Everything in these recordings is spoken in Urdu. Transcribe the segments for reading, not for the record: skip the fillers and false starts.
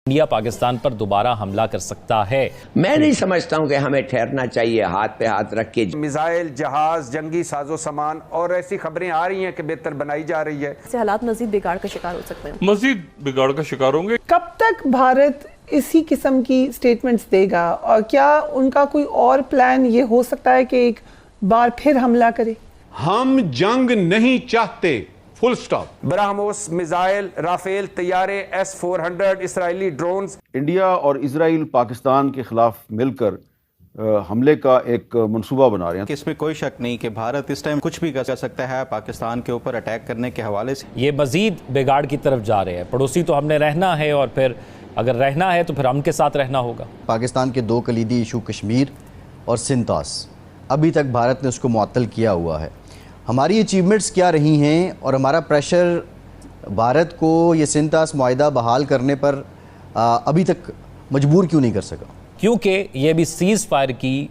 انڈیا پاکستان پر دوبارہ حملہ کر سکتا ہے۔ میں نہیں سمجھتا ہوں کہ ہمیں ٹھہرنا چاہیے ہاتھ پہ ہاتھ رکھ کے۔ میزائل، جہاز، جنگی ساز و سامان اور ایسی خبریں آ رہی ہیں کہ بہتر بنائی جا رہی ہے۔ سے حالات مزید بگاڑ کا شکار ہو سکتے ہیں، مزید بگاڑ کا شکار ہوں گے۔ کب تک بھارت اسی قسم کی سٹیٹمنٹس دے گا، اور کیا ان کا کوئی اور پلان یہ ہو سکتا ہے کہ ایک بار پھر حملہ کرے؟ ہم جنگ نہیں چاہتے، فل سٹاپ۔ براہموس، میزائل، رافیل طیارے، S-400 اسرائیلی ڈرونز۔ انڈیا اور اسرائیل پاکستان کے خلاف مل کر حملے کا ایک منصوبہ بنا رہے ہیں۔ اس میں کوئی شک نہیں کہ بھارت اس ٹائم کچھ بھی کر سکتا ہے پاکستان کے اوپر اٹیک کرنے کے حوالے سے۔ یہ مزید بگاڑ کی طرف جا رہے ہیں۔ پڑوسی تو ہم نے رہنا ہے، اور پھر اگر رہنا ہے تو پھر ہم کے ساتھ رہنا ہوگا۔ پاکستان کے دو کلیدی ایشو کشمیر اور سنتاس، ابھی تک بھارت نے اس کو معطل کیا ہوا ہے۔ ہماری اچیومنٹس کیا رہی ہیں اور ہمارا پریشر بھارت کو یہ سنتاس معاہدہ بحال کرنے پر ابھی تک مجبور کیوں نہیں کر سکا؟ کیونکہ یہ بھی سیز فائر کی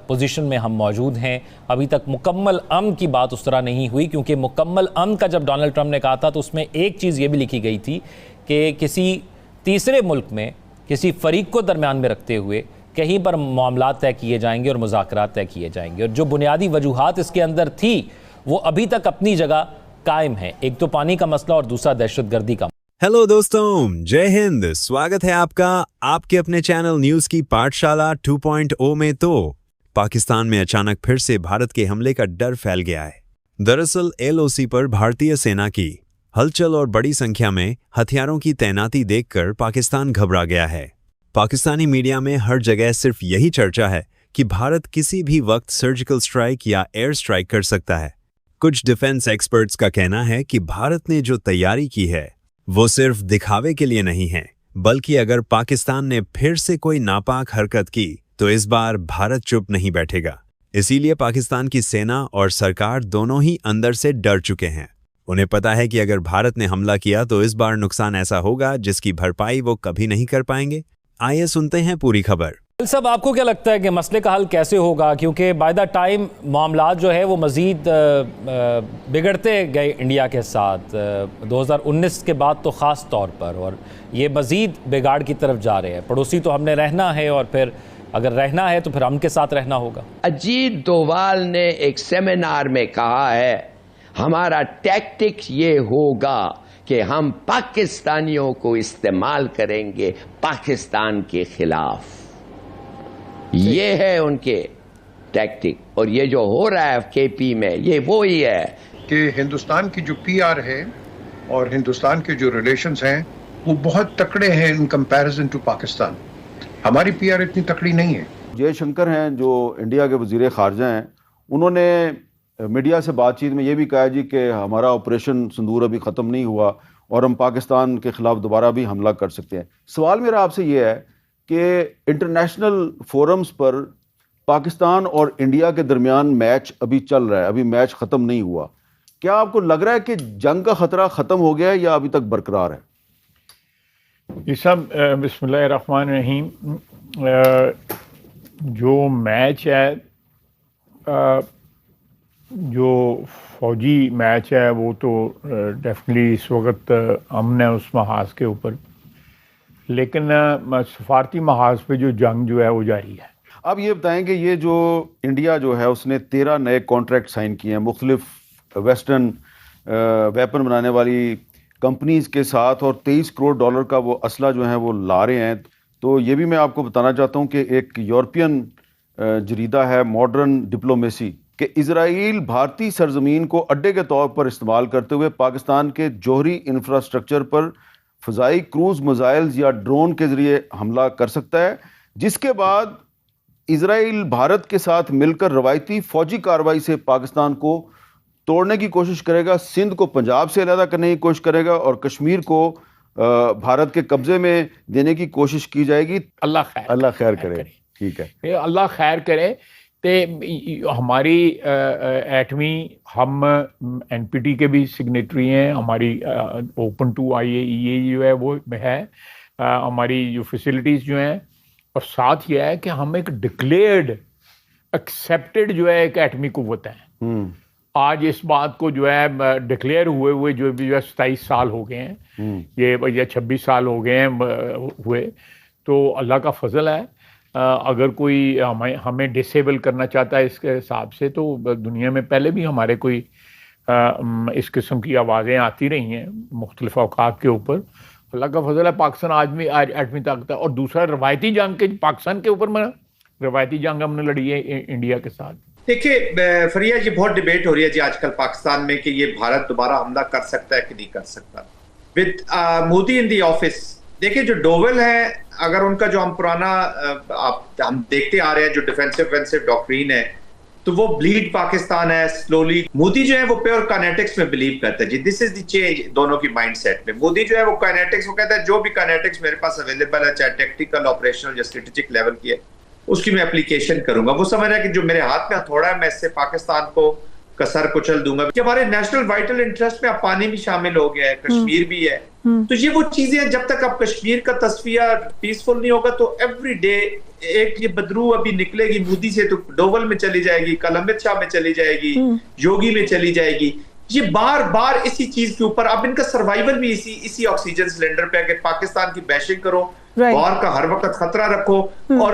پوزیشن میں ہم موجود ہیں۔ ابھی تک مکمل امن کی بات اس طرح نہیں ہوئی، کیونکہ مکمل امن کا جب ڈونلڈ ٹرمپ نے کہا تھا تو اس میں ایک چیز یہ بھی لکھی گئی تھی کہ کسی تیسرے ملک میں کسی فریق کو درمیان میں رکھتے ہوئے کہیں پر معاملات طے کیے جائیں گے اور مذاکرات طے کیے جائیں گے، اور جو بنیادی وجوہات اس کے اندر تھی وہ ابھی تک اپنی جگہ قائم ہیں۔ ایک تو پانی کا مسئلہ اور دوسرا دہشت گردی کا۔ ہیلو دوستوں، جے ہند، سواگت ہے آپ کا آپ کے اپنے چینل نیوز کی پاٹھ شالا 2.0 میں۔ تو پاکستان میں اچانک پھر سے بھارت کے حملے کا ڈر پھیل گیا ہے۔ دراصل LOC پر بھارتی سینا کی ہلچل اور بڑی سنکھیا میں ہتھیاروں کی تعیناتی دیکھ کر پاکستان گھبرا گیا ہے۔ پاکستانی میڈیا میں ہر جگہ صرف یہی چرچا ہے کہ بھارت کسی بھی وقت سرجیکل سٹرائک یا ایئر سٹرائک کر سکتا ہے۔ کچھ ڈیفنس ایکسپرٹس کا کہنا ہے کہ بھارت نے جو تیاری کی ہے وہ صرف دکھاوے کے لیے نہیں ہے، بلکہ اگر پاکستان نے پھر سے کوئی ناپاک حرکت کی تو اس بار بھارت چپ نہیں بیٹھے گا۔ اسی لیے پاکستان کی سینا اور سرکار دونوں ہی اندر سے ڈر چکے ہیں۔ انہیں پتا ہے کہ اگر بھارت نے حملہ کیا تو اس بار نقصان ایسا ہوگا جس کی بھرپائی وہ کبھی نہیں کر پائیں گے۔ آئیے سنتے ہیں پوری خبر۔ صاحب، آپ کو کیا لگتا ہے کہ مسئلے کا حل کیسے ہوگا؟ کیونکہ بائی دا ٹائم معاملات جو ہے وہ مزید بگڑتے گئے انڈیا کے ساتھ 2019 کے بعد تو خاص طور پر، اور یہ مزید بگاڑ کی طرف جا رہے ہیں۔ پڑوسی تو ہم نے رہنا ہے، اور پھر اگر رہنا ہے تو پھر ہم کے ساتھ رہنا ہوگا۔ اجیت دووال نے ایک سیمینار میں کہا ہے ہمارا ٹیکٹک یہ ہوگا کہ ہم پاکستانیوں کو استعمال کریں گے پاکستان کے خلاف۔ یہ ہے ان کے ٹیکٹک، اور یہ جو ہو رہا ہے KP میں یہ وہی ہے کہ ہندوستان کی جو PR ہے اور ہندوستان کے جو ریلیشنز ہیں وہ بہت تکڑے ہیں ان کمپیریزن ٹو پاکستان۔ ہماری PR اتنی تکڑی نہیں ہے۔ جے شنکر ہیں جو انڈیا کے وزیر خارجہ ہیں، انہوں نے میڈیا سے بات چیت میں یہ بھی کہا جی کہ ہمارا آپریشن سندور ابھی ختم نہیں ہوا اور ہم پاکستان کے خلاف دوبارہ بھی حملہ کر سکتے ہیں۔ سوال میرا آپ سے یہ ہے کہ انٹرنیشنل فورمز پر پاکستان اور انڈیا کے درمیان میچ ابھی چل رہا ہے، ابھی میچ ختم نہیں ہوا، کیا آپ کو لگ رہا ہے کہ جنگ کا خطرہ ختم ہو گیا ہے یا ابھی تک برقرار ہے؟ یہ سب بسم اللہ الرحمن الرحیم، جو میچ ہے، جو فوجی میچ ہے وہ تو ڈیفینیٹلی اس وقت امن ہے اس محاذ کے اوپر، لیکن سفارتی محاذ پہ جو جنگ جو ہے وہ جاری ہے۔ اب یہ بتائیں کہ یہ جو انڈیا جو ہے اس نے 13 نئے کانٹریکٹ سائن کیے ہیں مختلف ویسٹرن ویپن بنانے والی کمپنیز کے ساتھ، اور $23 کروڑ کا وہ اسلحہ جو ہے وہ لا رہے ہیں۔ تو یہ بھی میں آپ کو بتانا چاہتا ہوں کہ ایک یورپین جریدہ ہے ماڈرن ڈپلومیسی کہ اسرائیل بھارتی سرزمین کو اڈے کے طور پر استعمال کرتے ہوئے پاکستان کے جوہری انفراسٹرکچر پر فضائی کروز میزائلز یا ڈرون کے ذریعے حملہ کر سکتا ہے، جس کے بعد اسرائیل بھارت کے ساتھ مل کر روایتی فوجی کارروائی سے پاکستان کو توڑنے کی کوشش کرے گا، سندھ کو پنجاب سے علیحدہ کرنے کی کوشش کرے گا، اور کشمیر کو بھارت کے قبضے میں دینے کی کوشش کی جائے گی۔ اللہ خیر کرے۔ ٹھیک ہے، اللہ خیر کرے۔ تے ہماری ایٹمی، ہم NPT کے بھی سگنیٹری ہیں، ہماری اوپن ٹو IAEA جو ہے وہ ہے، ہماری جو فیسلٹیز جو ہیں، اور ساتھ یہ ہے کہ ہم ایک ڈکلیئرڈ ایکسیپٹڈ جو ہے ایک ایٹمی قوت ہے۔ آج اس بات کو جو ہے ڈکلیئر ہوئے جو 27 سال ہو گئے ہیں، یہ 26 سال ہو گئے ہیں ہوئے، تو اللہ کا فضل ہے. اگر کوئی ہمیں ڈسیبل کرنا چاہتا ہے اس کے حساب سے، تو دنیا میں پہلے بھی ہمارے کوئی اس قسم کی آوازیں آتی رہی ہیں مختلف اوقات کے اوپر. اللہ کا فضل ہے پاکستان آج بھی ایٹمی طاقت ہے. اور دوسرا روایتی جنگ کے پاکستان کے اوپر روایتی جنگ ہم نے لڑی ہے انڈیا کے ساتھ. دیکھیے فریہ، یہ بہت ڈیبیٹ ہو رہی ہے جی آج کل پاکستان میں کہ یہ بھارت دوبارہ حملہ کر سکتا ہے کہ نہیں کر سکتا. With Modi in the office, دیکھیے جو ڈوول ہے، اگر ان کا جو ہم پرانا ہم دیکھتے آ رہے ہیں جو ڈیفینسو ڈاکٹرین ہے، تو وہ بلیڈ پاکستان ہے سلولی. مودی جو ہے وہ پیور کائنیٹکس میں بلیو کرتا ہے جی. دس از دی چینج دونوں کی مائنڈ سیٹ میں. مودی جو ہے وہ کائنیٹکس، وہ کہتا ہے جو بھی کائنیٹکس میرے پاس اویلیبل ہے، چاہے ٹیکٹیکل، آپریشنل یا اسٹریٹجک لیول کی ہے، اس کی میں اپلیکیشن کروں گا. وہ سمجھ رہا ہے کہ جو میرے ہاتھ میں ہتھوڑا ہے میں اس سے پاکستان کو کسر کچل دوں گا. کہ ہمارے نیشنل وائٹل انٹرسٹ میں اب پانی بھی شامل ہو گیا ہے، کشمیر بھی ہے. تو یہ وہ چیزیں ہیں، جب تک اب کشمیر کا تصفیہ پیسفل نہیں ہوگا تو ایوری ڈے ایک یہ بدرو ابھی نکلے گی مودی سے، تو ڈوول میں چلی جائے گی، کل امت شاہ میں چلی جائے گی، یوگی میں چلی جائے گی. یہ بار بار اسی چیز کے اوپر اب ان کا سروائیول بھی اسی آکسیجن سلنڈر پہ ہے کہ پاکستان کی بیشنگ کرو، وار کا ہر وقت خطرہ رکھو، اور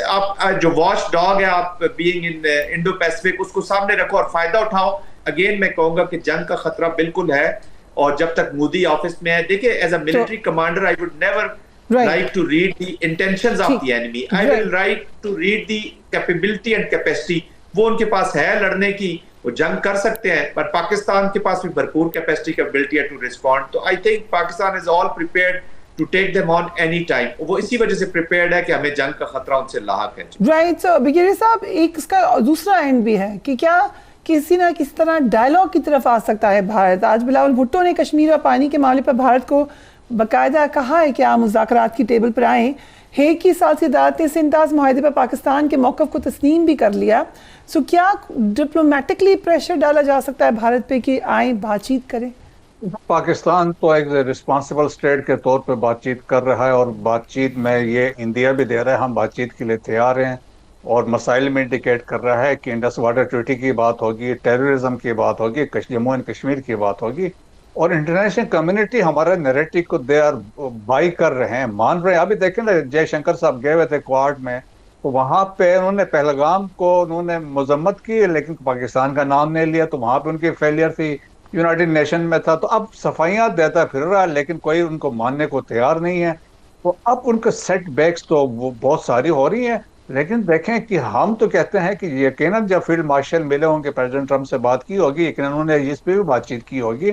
آپ جو واچ ڈاگ ہے آپ بینگ ان انڈو پیسفک، اس کو سامنے رکھو اور فائدہ اٹھاؤ. اگین میں کہوں گا کہ جنگ کا خطرہ بالکل ہے، اور جب تک مودی آفس میں ہے. دیکھیں as a military commander I would never like to read the intentions of the enemy. I will like to read the capability and capacity. وہ ان کے پاس ہے لڑنے کی، وہ جنگ کر سکتے ہیں، پر پاکستان کے پاس بھی بھرپور capacity capability ہے to respond. تو I think Pakistan is all prepared to take them on any time. وہ اسی وجہ سے prepared ہے کہ ہمیں جنگ کا خطرہ ان سے لاحق ہے. Right, so بگیری صاحب، ایک اس کا دوسرا اینڈ بھی ہے کہ کیا کسی نہ کسی طرح ڈائلاگ کی طرف آ سکتا ہے بھارت. آج بلاول بھٹو نے کشمیر اور پانی کے معاملے پر بھارت کو باقاعدہ کہا ہے کہ آپ مذاکرات کی ٹیبل پر آئیں. ہیگ کی ثالثی عدالت نے سنتاز معاہدے پر پاکستان کے موقف کو تسلیم بھی کر لیا. سو کیا ڈپلومیٹکلی پریشر ڈالا جا سکتا ہے بھارت پہ کہ آئیں بات چیت کریں؟ پاکستان تو ایک ریسپانسبل اسٹیٹ کے طور پہ بات چیت کر رہا ہے، اور بات چیت میں یہ انڈیا بھی دے رہا ہے ہم بات چیت کے لیے تیار ہیں، اور مسائل میں انڈیکیٹ کر رہا ہے کہ انڈس واٹر ٹریٹی کی بات ہوگی، ٹیررزم کی بات ہوگی، جموں اینڈ کشمیر کی بات ہوگی. اور انٹرنیشنل کمیونٹی ہمارے نیریٹو کو دے آر بائی کر رہے ہیں، مان رہے ہیں. ابھی دیکھیں نا جے شنکر صاحب گئے ہوئے تھے کوارٹ میں، تو وہاں پہ انہوں نے پہلگام کو انہوں نے مذمت کی، لیکن پاکستان کا نام نہیں لیا، تو وہاں پہ ان کی فیلئر تھی. یونائٹڈ نیشن میں تھا، تو اب صفائیاں دیتا پھر رہا ہے، لیکن کوئی ان کو ماننے کو تیار نہیں ہے. تو اب ان کے سیٹ بیکس تو وہ بہت ساری ہو رہی ہیں. لیکن دیکھیں کہ ہم تو کہتے ہیں کہ یقیناً جب فیلڈ مارشل ملے ہوں گے، پریزیڈنٹ ٹرمپ سے بات کی ہوگی، یقیناً انہوں نے اس پہ بھی بات چیت کی ہوگی.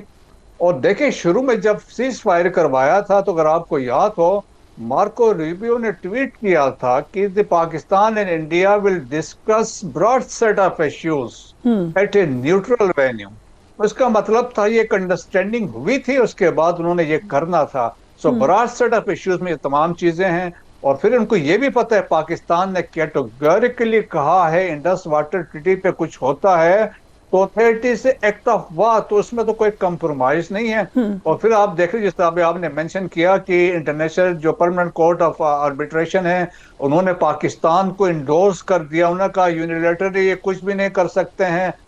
اور دیکھیں شروع میں جب سیز فائر کروایا تھا، تو اگر آپ کو یاد ہو، مارکو ریبیو نے ٹویٹ کیا تھا کہ Pakistan and India will discuss broad set of issues at a neutral venue. اس کا مطلب تھا یہ ایک انڈرسٹینڈنگ ہوئی تھی، اس کے بعد انہوں نے یہ کرنا تھا. سو براڈ سیٹ آف ایشوز میں یہ تمام چیزیں ہیں. اور پھر ان کو یہ بھی پتہ ہے پاکستان نے کیٹیگوریکلی کہا ہے انڈس واٹر ٹریٹی پہ کچھ ہوتا ہے تو اتھارٹی سے ایکٹ آف وار، تو اس میں تو کوئی کمپرومائز نہیں ہے. اور پھر آپ دیکھ رہے جس طرح آپ نے مینشن کیا کہ انٹرنیشنل جو پرماننٹ کورٹ آف آربیٹریشن ہے، انہوں نے پاکستان کو انڈورس کر دیا. انہوں نے کہا یونیلیٹرلی یہ کچھ بھی نہیں کر سکتے ہیں،